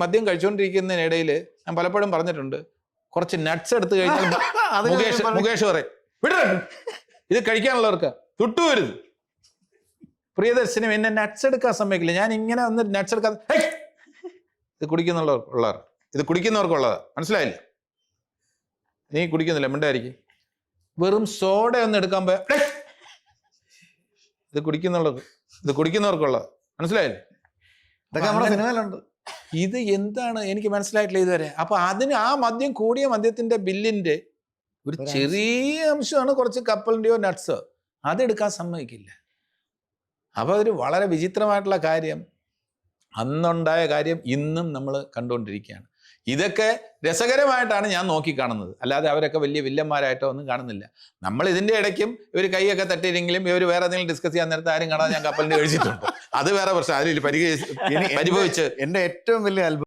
മദ്യം കഴിച്ചുകൊണ്ടിരിക്കുന്നതിനിടയിൽ ഞാൻ പലപ്പോഴും പറഞ്ഞിട്ടുണ്ട്, കുറച്ച് നട്ട്സ് എടുത്ത് കഴിഞ്ഞാൽ മുകേഷ് പറയും വിടേ ഇത് കഴിക്കാനുള്ളവർക്ക് തൊട്ടുവരുത്. പ്രിയദർശനം എന്നെ നട്ട്സ് എടുക്കാൻ സമ്മതിക്കില്ല. ഞാൻ ഇങ്ങനെ വന്ന് നട്ട്സ് എടുക്കാൻ, ഇത് കുടിക്കുന്നവർക്കുള്ളതാ, മനസ്സിലായില്ല? നീ കുടിക്കുന്നില്ല, മിണ്ടായിരിക്കും. വെറും സോഡ ഒന്ന് എടുക്കാൻ പോയ ഇത് കുടിക്കുന്നവർക്കുള്ളത്, മനസ്സിലായില്ലേ? ഇതൊക്കെ നമ്മുടെ സിനിമയിലുണ്ട്. ഇത് എന്താണ് എനിക്ക് മനസ്സിലായിട്ടില്ല ഇതുവരെ. അപ്പൊ അതിന് ആ മദ്യം, കൂടിയ മദ്യത്തിന്റെ ബില്ലിന്റെ ഒരു ചെറിയ അംശമാണ് കുറച്ച് കപ്പലിന്റെയോ നട്ട്സോ, അതെടുക്കാൻ സമ്മതിക്കില്ല. അപ്പൊ അതൊരു വളരെ വിചിത്രമായിട്ടുള്ള കാര്യം, അന്നുണ്ടായ കാര്യം ഇന്നും നമ്മൾ കണ്ടുകൊണ്ടിരിക്കുകയാണ്. ഇതൊക്കെ രസകരമായിട്ടാണ് ഞാൻ നോക്കിക്കാണുന്നത്, അല്ലാതെ അവരൊക്കെ വലിയ വില്ലന്മാരായിട്ടോ ഒന്നും കാണുന്നില്ല. നമ്മൾ ഇതിന്റെ ഇടയ്ക്കും ഇവർ കൈയൊക്കെ തട്ടിയില്ലെങ്കിലും ഇവർ വേറെ എന്തെങ്കിലും ഡിസ്കസ് ചെയ്യാൻ നേരത്തെ ആരും കാണാതെ ഞാൻ കപ്പലിന്റെ കഴിച്ചിട്ടുണ്ട്. അത് വേറെ പ്രശ്നം. അതിൽ പരിഭവിച്ച് എന്റെ ഏറ്റവും വലിയ